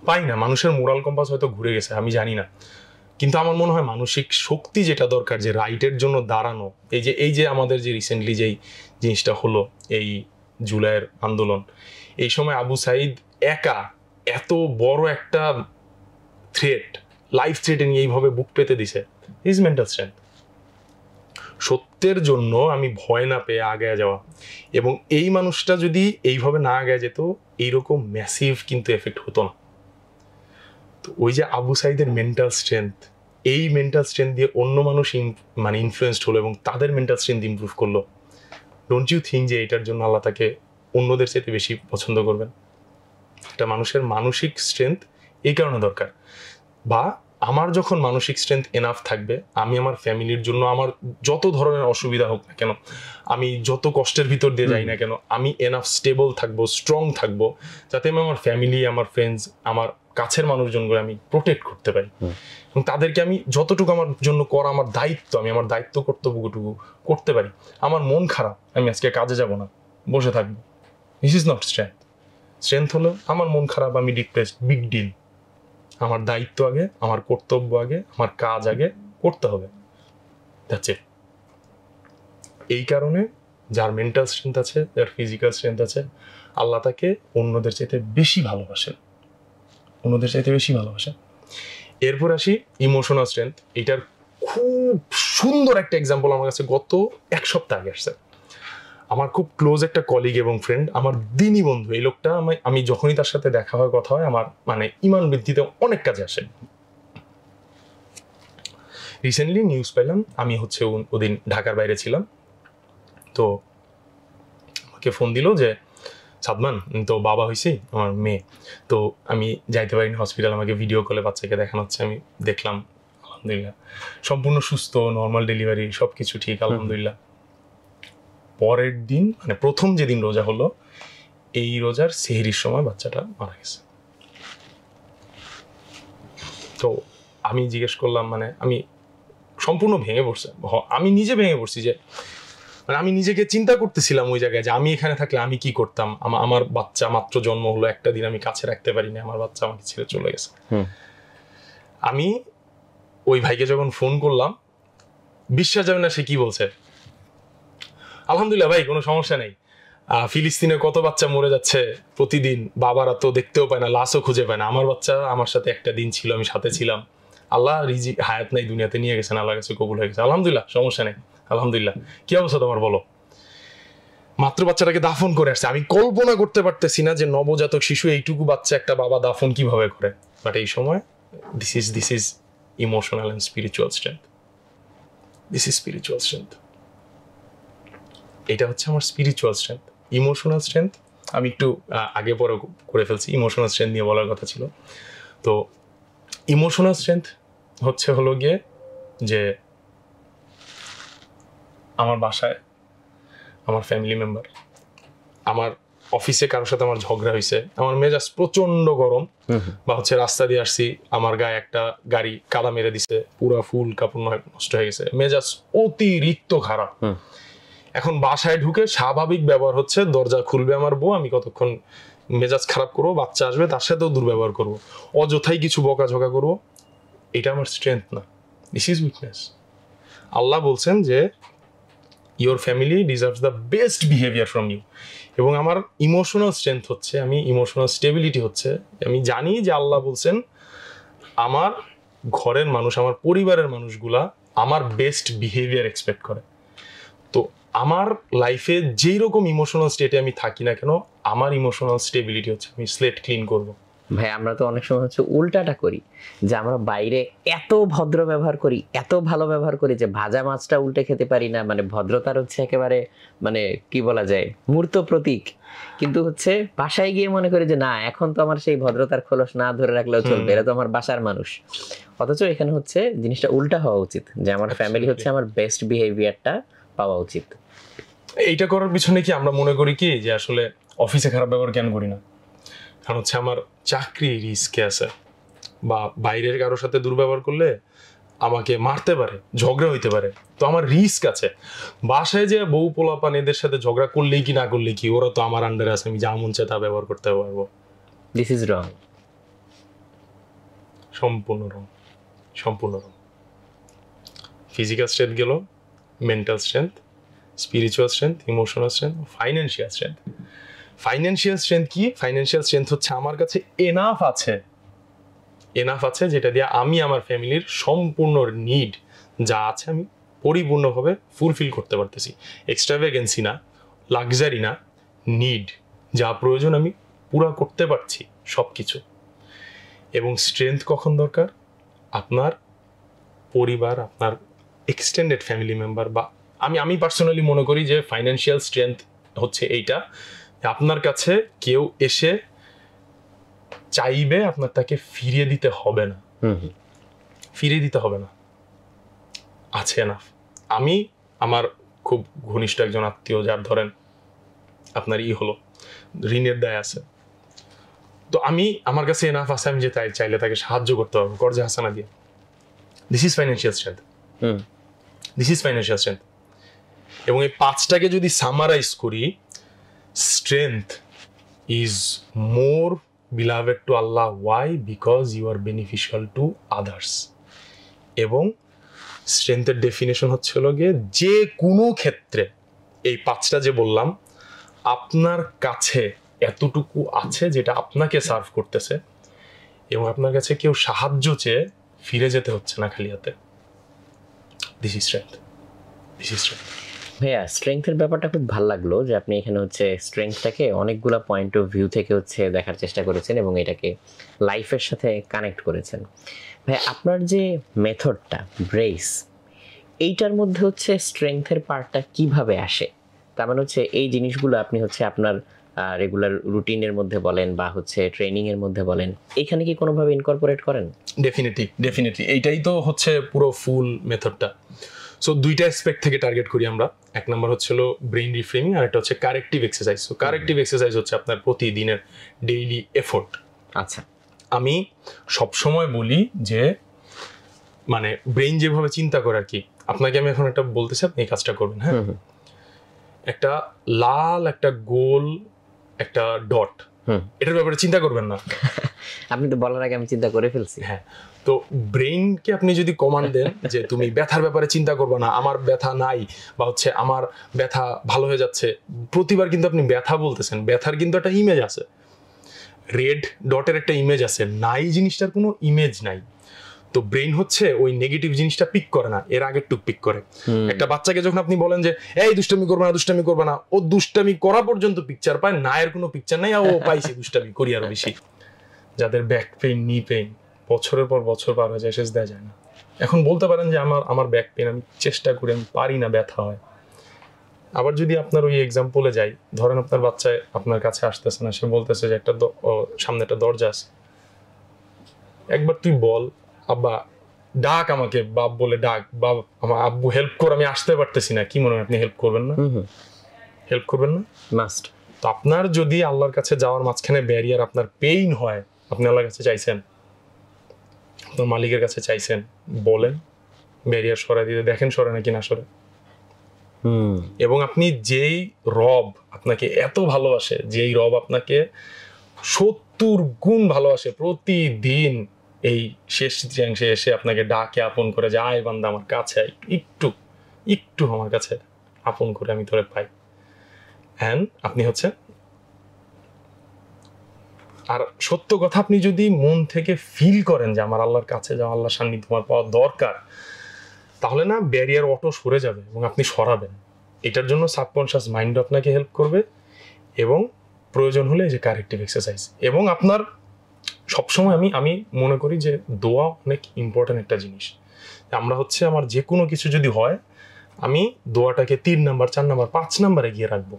পাই না। মানুষের মোরাল কম্পাস হয়তো ঘুরে গেছে, আমি জানি না। কিন্তু আমার মনে হয় মানসিক শক্তি যেটা দরকার, যে রাইটের জন্য দাঁড়ানো, এই যে আমাদের যে রিসেন্টলি যেই জিনিসটা হলো, এই জুলাইয়ের আন্দোলন, এই সময় আবু সাইদ একা এত বড় একটা থ্রেট, লাইফ থ্রেটে নিয়ে এইভাবে বুক পেতে দিছে, ইজ মেন্টাল স্ট্রেংথ। সত্যের জন্য আমি ভয় না পেয়ে আগে যাওয়া। এবং এই মানুষটা যদি এইভাবে না আগে যেত, এইরকম ম্যাসিভ কিন্তু এফেক্ট হতো না। তো ওই যে আবু সাইদের মেন্টাল স্ট্রেংথ, এই মেন্টাল স্ট্রেংথ দিয়ে অন্য মানুষ মানে ইনফ্লুয়েসড হলো এবং তাদের মেন্টাল স্ট্রেংথ ইমপ্রুভ করলো। ডোন্ট ইউ থিঙ্ক যে এটার জন্য আল্লাহ তাকে অন্যদের চাইতে বেশি পছন্দ করবেন? এটা মানুষের মানসিক স্ট্রেংথ এই কারণে দরকার। বা আমার যখন মানসিক স্ট্রেংথ এনাফ থাকবে, আমি আমার ফ্যামিলির জন্য আমার যত ধরনের অসুবিধা হোক না কেন, আমি যত কষ্টের ভিতর দিয়ে যাই না কেন, আমি এনাফ স্টেবল থাকবো, স্ট্রং থাকবো, যাতে আমি আমার ফ্যামিলি, আমার ফ্রেন্ডস, আমার কাছের মানুষজনগুলো আমি প্রোটেক্ট করতে পারি। এবং তাদেরকে আমি যতটুকু আমার জন্য করা আমার দায়িত্ব, আমি আমার দায়িত্ব কর্তব্যটুকু করতে পারি। আমার মন খারাপ, আমি আজকে কাজে যাব না, বসে থাকবো, this is not strength. Strength হলো আমার মন খারাপ, আমি ডিপ্রেসড, বিগ ডিল, আমার দায়িত্ব আগে, আমার কর্তব্য আগে, আমার কাজ আগে করতে হবে। That's it. এই কারণে যার মেন্টাল স্ট্রেংথ আছে, যার ফিজিক্যাল স্ট্রেংথ আছে, আল্লাহ তাকে অন্যদের চাইতে বেশি ভালোবাসেন। অন্যদের চাইতে বেশি ভালোবাসে। এরপর আসি ইমোশনাল স্ট্রেংথ। এটার খুব সুন্দর একটা এক্সাম্পল আমার কাছে গত 1 সপ্তাহ আগে আসছে। আমার খুব ক্লোজ একটা কলিগ এবং ফ্রেন্ড, আমার দিনই বন্ধু। এই লোকটা আমি যখনই তার সাথে দেখা হয়, কথা হয়, আমার মানে ইমান বৃদ্ধিতে অনেক কাজে আসে। রিসেন্টলি নিউজ পেলাম, আমি হচ্ছে ওদিন ঢাকার বাইরে ছিলাম, তো আমাকে ফোন দিল যে সাদমান, তো বাবা হয়েছি আমার মেয়ে, তো আমি যাইতে পারিনি হসপিটাল, আমাকে ভিডিও কলে বাচ্চাকে দেখানো হচ্ছে। আমি দেখলাম, আলহামদুলিল্লাহ সম্পূর্ণ সুস্থ, নর্মাল ডেলিভারি, সব কিছু ঠিক, আলহামদুলিল্লাহ। পরের দিন মানে প্রথম যেদিন রোজা হলো, এই রোজার সেহরির সময় বাচ্চাটা মারা গেছে। তো আমি জিজ্ঞেস করলাম, মানে আমি সম্পূর্ণ ভেঙে পড়ছে, আমি নিজে ভেঙে পড়ছি, যে মানে আমি নিজেকে চিন্তা করতেছিলাম ওই জায়গায় যে আমি এখানে থাকলে আমি কি করতাম। আমার বাচ্চা মাত্র জন্ম হলো, একটা দিন আমি কাছে রাখতে পারিনি, আমার বাচ্চা আমাকে ছেড়ে চলে গেছে। আমি ওই ভাইকে যখন ফোন করলাম, বিশ্বাস যাবে না সে কি বলছে, আলহামদুলিল্লাহ ভাই কোনো সমস্যা নেই, ফিলিস্তিনে কত বাচ্চা মরে যাচ্ছে প্রতিদিন, বাবারা তো দেখতেও পায় না, লাশও খুঁজে পায় না, আমার বাচ্চা আমার সাথে একটা দিন ছিল, আমি সাথে ছিলাম, আল্লাহ রিজিক হায়াত নাই দুনিয়াতে নিয়ে গেছেন, আল্লাহর কাছে কবুল হয়ে গেছে, আলহামদুলিল্লাহ সমস্যা নেই, আলহামদুলিল্লাহ। কি অবস্থা তোমার বলো? মাত্র বাচ্চাটাকে দাফন করে আসছে। আমি কল্পনা করতে পারতেছি না যে নবজাতক শিশু এইটুকু বাচ্চা একটা বাবা দাফন কিভাবে করে। বাট এই সময় this is emotional and spiritual strength. This is spiritual strength. এটা হচ্ছে আমার স্পিরিচুয়াল স্ট্রেংথ। ইমোশনাল স্ট্রেংথ আমি একটু আগে পরে করে ফেলছি, ইমোশনাল স্ট্রেংথ নিয়ে বলার কথা ছিল। তো ইমোশনাল স্ট্রেংথ হলো গিয়ে যে আমার বাসায় আমার ফ্যামিলি মেম্বার, আমার অফিসে কারোর সাথে আমার ঝগড়া হয়েছে, আমার মেজাজ প্রচন্ড গরম, বা হচ্ছে রাস্তা দিয়ে আসছি, আমার গায়ে একটা গাড়ি কাদা মেরে দিছে, পুরা ফুল কাপড় নষ্ট হয়ে গেছে, মেজাজ অতিরিক্ত খারাপ। এখন বাসায় ঢুকে স্বাভাবিক ব্যবহার হচ্ছে, দরজা খুলবে আমার বউ, আমি কতক্ষণ মেজাজ খারাপ করবো, বাচ্চা আসবে তার সাথেও দুর্ব্যবহার করবো, অযথাই কিছু বকাঝকা করবো। এটা আমার স্ট্রেংথ না, দিস ইজ উইকনেস। আল্লাহ বলছেন যে your family deserves the best behaviour from you. এবং আমার ইমোশনাল স্ট্রেংথ হচ্ছে, আমি ইমোশনাল স্টেবিলিটি হচ্ছে, আমি জানি যে আল্লাহ বলছেন আমার ঘরের মানুষ, আমার পরিবারের মানুষগুলা আমার বেস্ট বিহেভিয়ার এক্সপেক্ট করে। তো আমার লাইফে যেই রকম ইমোশনাল স্টেটে আমি থাকি না কেন, আমার ইমোশনাল স্টেবিলিটি হচ্ছে আমি স্লেট ক্লিন করব। ভাই আমরা তো অনেক সময় হচ্ছে উল্টাটা করি, যে আমরা বাইরে এত ভদ্র ব্যবহার করি, এত ভালো ব্যবহার করি, যে ভাজা মাছটা উল্টে খেতে পারি না, মানে ভদ্রতার হচ্ছে একেবারে মানে কি বলা যায় মূর্ত প্রতীক। কিন্তু হচ্ছে বাসায় গিয়ে মনে করি যে না, এখন তো আমার সেই ভদ্রতার খোলস না ধরে রাখলেও চলবে, এরা তো আমার বাসার মানুষ। অথচ এখানে হচ্ছে জিনিসটা উল্টা হওয়া উচিত, যে আমার ফ্যামিলি হচ্ছে আমার বেস্ট বিহেভিয়ারটা পাওয়া উচিত। এইটা করার পিছনে কি আমরা মনে করি কি যে আসলে অফিসে খারাপ ব্যবহার কেন করি না, কারণ হচ্ছে আমার চাকরি রিস্কে আছে, বা বাইরের কারোর সাথে দুর্ব্যবহার করলে আমাকে মারতে পারে, ঝগড়া হইতে পারে, তো আমার রিস্ক আছে। বাসায় যে বউ পোলাপান এদের সাথে ঝগড়া করলেই কি না করলে কি, ওরা তো আমার আন্ডারে আছে, আমি যা মন চায় তা ব্যবহার করতে পারবো। দিস ইজ রং, সম্পূর্ণ রং, সম্পূর্ণ রং। ফিজিক্যাল স্ট্রেংথ গেল, mental strength, spiritual strength, emotional strength, financial strength. Financial strength কি? ফাইন্যান্সিয়াল স্ট্রেংথ হচ্ছে আমার কাছে এনাফ আছে যেটা দিয়ে আমি আমার ফ্যামিলির সম্পূর্ণ নিড যা আছে আমি পরিপূর্ণভাবে ফুলফিল করতে পারতেছি। এক্সট্রাভ্যাগেন্সি না, লাক্সারি না, নিড যা প্রয়োজন আমি পুরা করতে পারছি সব কিছু। এবং স্ট্রেংথ কখন দরকার? আপনার পরিবার, আপনার এক্সটেন্ডেড ফ্যামিলি মেম্বার, বা আমি পার্সোনালি মনে করি যে ফাইন্যান্সিয়াল স্ট্রেংথ হচ্ছে এইটা, আপনার কাছে কেউ এসে চাইবে আপনার, তাকে ফিরিয়ে দিতে হবে না, আছে না। আমি আমার খুব ঘনিষ্ঠ একজন আত্মীয়, যার ধরেন আপনার হলো ঋণের দায় আছে, তো আমার কাছে এনাফ আছে, আমি যে চাইলে তাকে সাহায্য করতে পারবো কর্জে হাসানা দিয়ে। This is financial strength. এবং এই 5টাকে যদি সামারাইজ করি, strength is more beloved to Allah. Why? Because you are beneficial to others. এবং স্ট্রেংথের ডেফিনেশন হচ্ছে গিয়ে যে কোনো ক্ষেত্রে, এই 5টা যে বললাম, আপনার কাছে এতটুকু আছে যেটা আপনাকে সার্ভ করতেছে, এবং আপনার কাছে কেউ সাহায্য চেয়ে ফিরে যেতে হচ্ছে না খালি হাতে। This is strength, this is strength. ভাইয়া স্ট্রেংথের ব্যাপারটা খুব ভালো লাগলো যে আপনি এখানে হচ্ছে স্ট্রেংথটাকে অনেকগুলো পয়েন্ট অফ ভিউ থেকে হচ্ছে দেখার চেষ্টা করেছেন এবং এটাকে লাইফের সাথে কানেক্ট করেছেন। ভাই আপনার যে মেথডটা ব্রেস, এইটার মধ্যে হচ্ছে স্ট্রেংথের পার্টটা কিভাবে আসে? তার মানে হচ্ছে এই জিনিসগুলো আপনি হচ্ছে আপনার রেগুলার রুটিনের মধ্যে বলেন বা হচ্ছে ট্রেনিং এর মধ্যে বলেন, এখানে কি কোনোভাবে ইনকর্পোরেট করেন? ডেফিনেটলি এইটাই তো হচ্ছে পুরো ফুল মেথডটা। সো দুইটা অ্যাসপেক্ট থেকে টার্গেট করি আমরা। এক নম্বর হচ্ছিল ব্রেইন রিফ্রেমিং, আর একটা হচ্ছে corrective exercise. So corrective exercise হচ্ছে আপনার প্রতিদিনের ডেইলি এফোর্ট। আচ্ছা, আমি সবসময় বলি যে মানে ব্রেইন যেভাবে চিন্তা করে আর কি, আপনাকে আমি এখন একটা বলতেছি, আপনি এই কাজটা করবেন। হ্যাঁ, একটা লাল একটা গোল একটা ডট, এটার ব্যাপারে চিন্তা করবেন না। আপনি তো বলার আগে আমি চিন্তা করে ফেলছি। হ্যাঁ, তো ব্রেইনকে আপনি যদি কমান্ড দেন যে তুমি ব্যথার ব্যাপারে চিন্তা করবে না, আমার ব্যথা নাই, বা হচ্ছে আমার ব্যথা ভালো হয়ে যাচ্ছে, প্রতিবার কিন্তু আপনি ব্যথা বলতেছেন, ব্যথার কিন্তু একটা ইমেজ আছে, রেড ডটের একটা ইমেজ আছে, নাই জিনিসটার কোনো ইমেজ নাই। তো ব্রেইন হচ্ছে ওই নেগেটিভ জিনিসটা পিক করে না, এর আগের টুক পিক করে। একটা বাচ্চাকে যখন আপনি বলেন যে এই দুষ্টামি করবে না, দুষ্টামি করবে না, ও দুষ্টামি করা পর্যন্ত পিকচার পায়, না এর কোনো পিকচার নাই, ও পাইছে দুষ্টামি করি আরো বেশি। যাদের ব্যাক পেইন, নি পেইন বছরের পর বছর পার হয়ে যায়, শেষ দেওয়া যায় না। এখন বলতে পারেন যে আমার ব্যাক পেইন, আমি চেষ্টা করি, আমি পারি না, ব্যথা হয়। আবার যদি আপনার ওই এক্সাম্পলে যাই, ধরেন আপনার বাচ্চায় আপনার কাছে আসতেছে না, সে বলতেছে যে একটা সামনে একটা দরজা আছে, একবার তুই বল আব্বা, ডাক আমাকে, বাপ বলে ডাক, বাপ আমার আব্বু হেল্প কর, আমি আসতে পারতেছি না, কি মনে হয় আপনি হেল্প করবেন না? হেল্প করবেন না? মাস্ট। তো আপনার যদি আল্লাহর কাছে যাওয়ার মাঝখানে ব্যারিয়ার, আপনার পেইন হয়, আপনি আল্লাহর কাছে চাইছেন, আপনার মালিকের কাছে চাইছেন, বলেন ব্যারিয়ার সরাই দিতে, দেখেন সরে নাকি না সরে। এবং আপনি যেই রব আপনাকে এত ভালোবাসে, যেই রব আপনাকে 70 গুণ ভালোবাসে, প্রতিদিন এই শেষ তৃতীয়াংশে এসে আপনাকে ডাকে আপন করে, যে আয় বান্দা আমার কাছে আয়, একটু একটু আমার কাছে আপন করে আমি তোরে পাই। অ্যান্ড আপনি হচ্ছে, আর সত্য কথা, আপনি যদি মন থেকে ফিল করেন যে আমার আল্লাহর কাছে যাওয়া, আল্লাহর সান্নিধ্য আমার পাওয়া দরকার, তাহলে না ব্যারিয়ার অটো সরে যাবে এবং আপনি সরাবেন। এটার জন্য সাবকনশিয়াস মাইন্ড আপনাকে হেল্প করবে, এবং প্রয়োজন হলে এই যে কারেক্টিভ এক্সারসাইজ। এবং আপনার সবসময় আমি মনে করি যে দোয়া অনেক ইম্পর্টেন্ট একটা জিনিস। আমরা হচ্ছে আমার যে কোনো কিছু যদি হয়, আমি দোয়াটাকে 3 নাম্বার, 4 নাম্বার, 5 নাম্বারে গিয়ে রাখবো,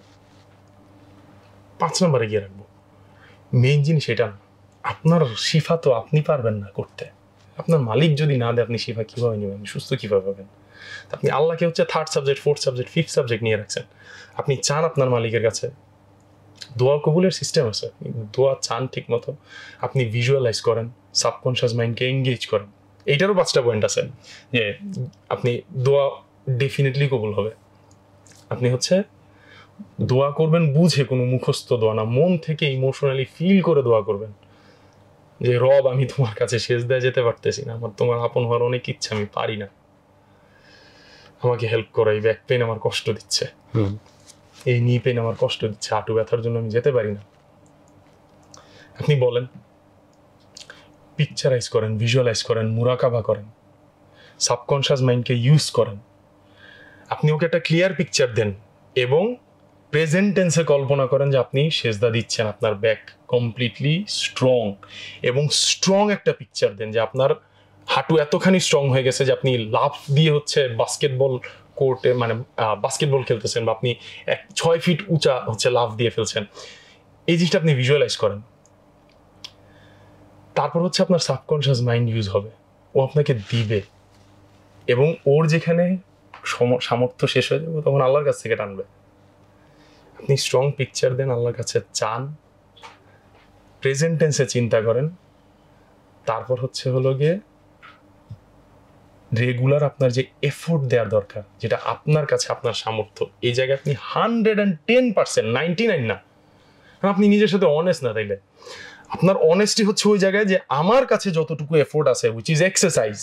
5 নাম্বারে গিয়ে রাখবো। মেইন জিনিস এটা না। আপনার শিফা তো আপনি পারবেন না করতে, আপনার মালিক যদি না দেয়, আপনি শিফা কিভাবে নেবেন, সুস্থ কিভাবে পাবেন? আপনি আল্লাহকে হচ্ছে 3rd subject, 4th subject, 5th subject নিয়ে রাখছেন। আপনি চান আপনার মালিকের কাছে, দোয়া কবুলের সিস্টেম আছে, দোয়া চান ঠিক মতো, আপনি ভিজুয়ালাইজ করেন, সাবকনশিয়াস মাইন্ডকে এঙ্গেজ করেন। এইটারও 5টা পয়েন্ট আছে যে আপনি দোয়া ডেফিনেটলি কবুল হবে। আপনি হচ্ছে দোয়া করবেন বুঝে, কোনো মুখস্থ দোয়া না, মন থেকে ইমোশনালি ফিল করে দোয়া করবেন যে রব, আমি তোমার কাছে সেজদায় যেতে পারতেছি না, আমার তোমার আপন হওয়ার অনেক ইচ্ছা, আমি পারি না, আমাকে হেল্প করো, এই ব্যাক পেইন আমার কষ্ট দিচ্ছে, এই নি পেইন আমার কষ্ট দিচ্ছে, হাঁটু ব্যথার জন্য আমি যেতে পারি না। আপনি বলেন, পিকচারাইজ করেন, ভিজুয়ালাইজ করেন, মুরাকাবা করেন, সাবকনশিয়াস মাইন্ডকে ইউজ করেন। আপনি ওকে একটা ক্লিয়ার পিকচার দেন এবং প্রেজেন্ট টেন্সে কল্পনা করেন যে আপনি সেজদা দিচ্ছেন, আপনার ব্যাক কমপ্লিটলি স্ট্রং, এবং স্ট্রং একটা পিকচার দেন যে আপনার হাঁটু এতখানি স্ট্রং হয়ে গেছে যে আপনি লাফ দিয়ে হচ্ছে বাস্কেটবল কোর্টে, মানে বাস্কেটবল খেলতেছেন, বা আপনি 6 ফিট উঁচা হচ্ছে লাফ দিয়ে ফেলছেন। এই জিনিসটা আপনি ভিজুয়ালাইজ করেন। তারপর হচ্ছে আপনার সাবকনশিয়াস মাইন্ড ইউজ হবে, ও আপনাকে দিবে, এবং ওর যেখানে সামর্থ্য শেষ হয়ে যাবে, তখন আল্লাহর কাছ থেকে টানবে। আপনি স্ট্রং পিকচার দেন, আল্লাহর কাছে চান, প্রেজেন্ট টেন্সে চিন্তা করেন, তারপর হচ্ছে হলো গিয়ে রেগুলার আপনার যে এফোর্ট দেওয়ার দরকার, যেটা আপনার কাছে আপনার সামর্থ্য, এই জায়গায় আপনি 110%, 99 না, আপনি নিজের সাথে অনেস্ট না, তাইলে আপনার অনেস্টি হচ্ছে ওই জায়গায় যে আমার কাছে যতটুকু এফোর্ট আছে, উইচ ইজ এক্সারসাইজ,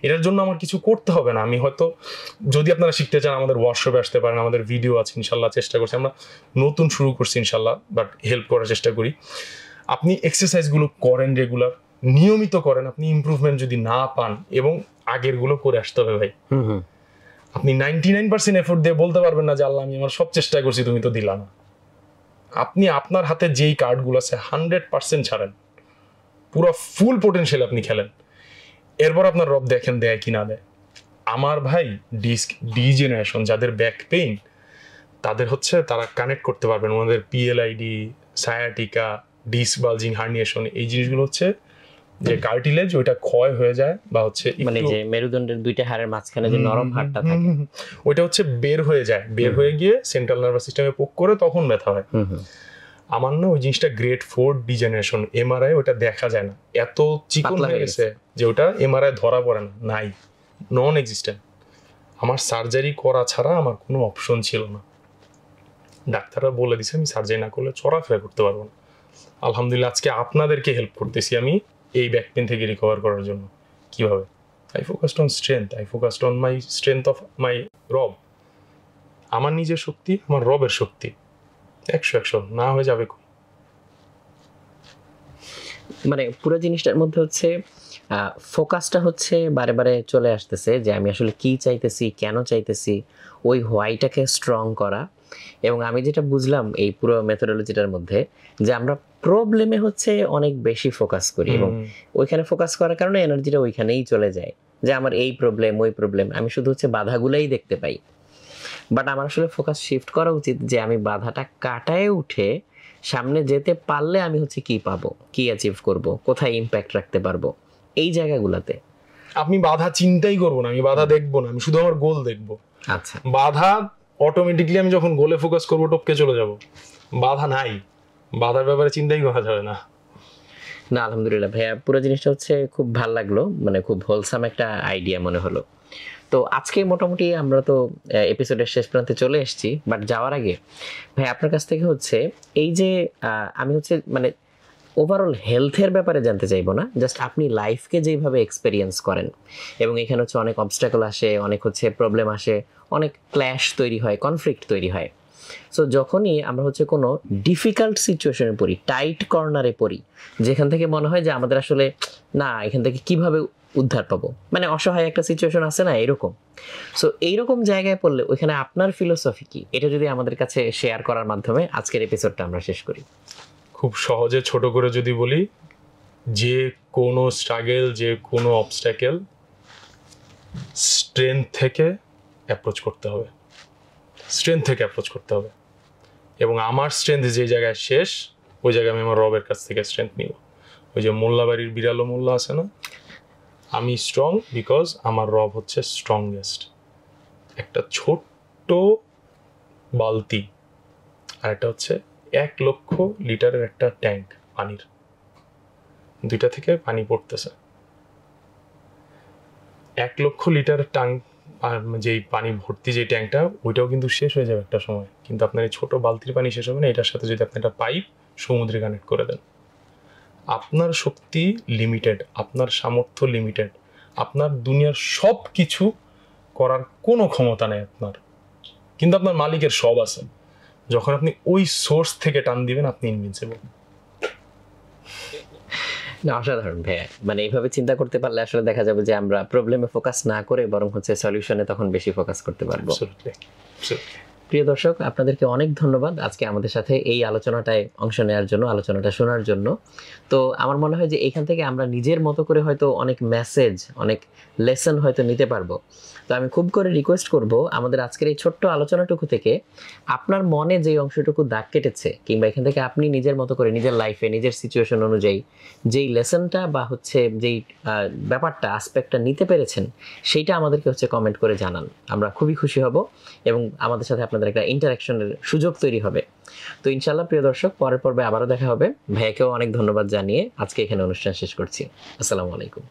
এটার জন্য আমার কিছু করতে হবে না। আমি হয়তো, যদি আপনারা শিখতে চান, আমাদের ওয়ার্কশপে আসতে পারেন, আমাদের ভিডিও আছে ইনশাল্লাহ, চেষ্টা করছি, আমরা নতুন শুরু করছি ইনশাল্লাহ, বাট হেল্প করার চেষ্টা করি। আপনি এক্সারসাইজগুলো করেন রেগুলার, নিয়মিত করেন, আপনি ইমপ্রুভমেন্ট যদি না পান, এবং আগের গুলো করে আসতে হবে ভাই। আপনি 99% এফোর্ট দিয়ে বলতে পারবেন না যে আল্লাহ আমি আমার সব চেষ্টা করছি, তুমি তো দিলা না। আপনি আপনার হাতে যেই কার্ডগুলো আছে 100% ছাড়েন, পুরো ফুল পোটেনশিয়াল আপনি খেলেন, এরপর আপনার রব দেখেন দেয় কি না দেয়। আমার ভাই ডি জেনারেশন যাদের ব্যাক পেইন, তাদের হচ্ছে তারা কানেক্ট করতে পারবেন ওনাদের PLID, sciatica, disc bulging, herniation, এই জিনিসগুলো হচ্ছে যে কার্টিলেজ ওইটা ক্ষয় হয়ে যায়, বা হচ্ছে মানে যে মেরুদণ্ডের দুইটা হাড়ের মাঝখানে যে নরম হাড়টা থাকে ওইটা হচ্ছে বের হয়ে যায়, বের হয়ে গিয়ে সেন্ট্রাল নার্ভাস সিস্টেমে পোক করে তখন ব্যথা হয়। আমার না ওই জিনিসটা গ্রেড 4 ডিজেনারেশন, এমআরআই ওটা দেখা যায় না, এত চিকন হয়ে গেছে যে ওটা এমআরআই ধরা পড়ে না, নাই, নন এক্সিস্টেন্ট। আমার সার্জারি করা ছাড়া আমার কোনো অপশন ছিল না। ডাক্তাররা বলে দিছে আমি সার্জারি না করলে চলাফেরা করতে পারবো না। আলহামদুলিল্লাহ আজকে আপনাদেরকে হেল্প করতেছি আমি এই ব্যাক পেন থেকে রিকভার করার জন্য। কিভাবে? I focused on strength, I focused on my strength of my রব। আমার নিজের শক্তি, আমার রবের শক্তি 100 না হয়ে যাবে। মানে পুরো জিনিসটার মধ্যে হচ্ছে ফোকাসটা হচ্ছে বারে বারে চলে আসতেছে যে আমি আসলে কি চাইতেছি, কেন চাইতেছি, ওই হোয়াইটাকে স্ট্রং করা। এবং আমি যেটা বুঝলাম এই পুরো মেথোডোলজিটার মধ্যে, যে আমরা প্রবলেমে হচ্ছে অনেক বেশি ফোকাস করি, এবং ওইখানে ফোকাস করার কারণে এনার্জিটা ওইখানেই চলে যায়, যে আমার এই প্রবলেম ওই প্রবলেম, আমি শুধু হচ্ছে বাধাগুলাই দেখতে পাই। বাট আমার আসলে ফোকাস শিফট করা উচিত যে আমি বাধাটা কাটায় উঠে সামনে যেতে পারলে আমি হচ্ছে কি পাবো, কি অ্যাচিভ করব, কোথায় ইম্প্যাক্ট রাখতে পারবো, এই জায়গাগুলোতে। আপনি বাধা চিন্তাই করবো না, আমি বাধা দেখবো না, আমি শুধু আমার গোল দেখবো। আচ্ছা, বাধা অটোমেটিকলি আমি যখন গোলে ফোকাস করবো টপকে চলে যাব। বাধা নাই, বাধার ব্যাপারে চিন্তাই করা যাবে না। না আলহামদুলিল্লাহ ভাইয়া, পুরো জিনিসটা হচ্ছে খুব ভালো লাগলো, মানে খুব হোলসাম একটা আইডিয়া মনে হলো। তো আজকে মোটামুটি আমরা তো এপিসোডের শেষ প্রান্তে চলে এসেছি, বাট যাওয়ার আগে ভাই আপনার কাছ থেকে হচ্ছে এই যে আমি হচ্ছে মানে ওভারঅল হেলথের ব্যাপারে জানতে চাইবো না, জাস্ট আপনি লাইফকে যেভাবে এক্সপেরিয়েন্স করেন, এবং এখানে হচ্ছে অনেক অবস্টাকল আসে, অনেক হচ্ছে প্রবলেম আসে, অনেক ক্ল্যাশ তৈরি হয়, কনফ্লিক্ট তৈরি হয়। সো যখনই আমরা হচ্ছে কোনো ডিফিকাল্ট সিচুয়েশনে পড়ি, টাইট কর্নারে পড়ি, যেখান থেকে মনে হয় যে আমাদের আসলে না এখান থেকে কিভাবে উদ্ধার পাবো, মানে অসহায় একটা সিচুয়েশন আছে না এরকম। সো এইরকম জায়গায় পড়লে ওইখানে আপনার ফিলোসফি কি, এটা যদি আমাদের কাছে শেয়ার করার মাধ্যমে আজকের এপিসোডটা আমরা শেষ করি। খুব সহজে ছোট করে যদি বলি, যে কোনো স্ট্রাগল, যে কোনো অবস্ট্যাকেল স্ট্রেংথ থেকে অ্যাপ্রোচ করতে হবে, স্ট্রেংথ থেকে অ্যাপ্রোচ করতে হবে। এবং আমার স্ট্রেংথ যে জায়গায় শেষ, ওই জায়গায় আমি আমার রবের কাছ থেকে স্ট্রেংথ নিব। ওই যে মোল্লাবাড়ির বিড়ালো মোল্লা আছে না, আমি স্ট্রং বিকজ আমার রব হচ্ছে স্ট্রংগেস্ট। একটা ছোট্ট বালতি আর একটা হচ্ছে 1 লক্ষ লিটারের একটা ট্যাঙ্ক পানির, দুইটা থেকে পানি পড়তেছে। 1 লক্ষ লিটার ট্যাঙ্ক, যেই পানি ভর্তি যে ট্যাঙ্কটা, ওইটাও কিন্তু শেষ হয়ে যাবে একটা সময়। কিন্তু আপনার এই ছোট বালতির পানি শেষ হবে না, এটার সাথে যদি আপনি একটা পাইপ সমুদ্রে কানেক্ট করে দেন। আপনার শক্তি লিমিটেড, আপনার সামর্থ্য লিমিটেড, আপনার দুনিয়ার সব কিছু করার কোনো ক্ষমতা নেই আপনার, কিন্তু আপনার মালিকের সব আছে। যখন আপনি ওই সোর্স থেকে টান দিবেন, আপনি ইনভিনসিবল। না অসাধারণ ভাইয়া, মানে এইভাবে চিন্তা করতে পারলে আসলে দেখা যাবে যে আমরা প্রবলেমে ফোকাস না করে বরং হচ্ছে সলিউশনে তখন বেশি ফোকাস করতে পারবো। প্রিয় দর্শক, আপনাদেরকে অনেক ধন্যবাদ আজকে আমাদের সাথে এই আলোচনাটায় অংশ নেওয়ার জন্য, আলোচনাটা শোনার জন্য। তো আমার মনে হয় যে এখান থেকে আমরা নিজের মতো করে হয়তো অনেক মেসেজ, অনেক লেসন হয়তো নিতে পারবো। তো আমি খুব করে রিকোয়েস্ট করব, আমাদের আজকের এই ছোট্ট আলোচনাটুকু থেকে আপনার মনে যে অংশটুকু দাগ কেটেছে, কিংবা এখান থেকে আপনি নিজের মতো করে নিজের লাইফে নিজের সিচুয়েশন অনুযায়ী যেই লেসনটা বা হচ্ছে যেই ব্যাপারটা আসপেক্টটা নিতে পেরেছেন, সেইটা আমাদেরকে হচ্ছে কমেন্ট করে জানান। আমরা খুবই খুশি হব এবং আমাদের সাথে আপনাদের একটা ইন্টারাকশনের সুযোগ তৈরি হবে। তো ইনশাআল্লাহ প্রিয় দর্শক, পরের পর্বে আবারও দেখা হবে। ভাইয়াকেও অনেক ধন্যবাদ জানিয়ে আজকে এখানে অনুষ্ঠান শেষ করছি। আসসালামু আলাইকুম।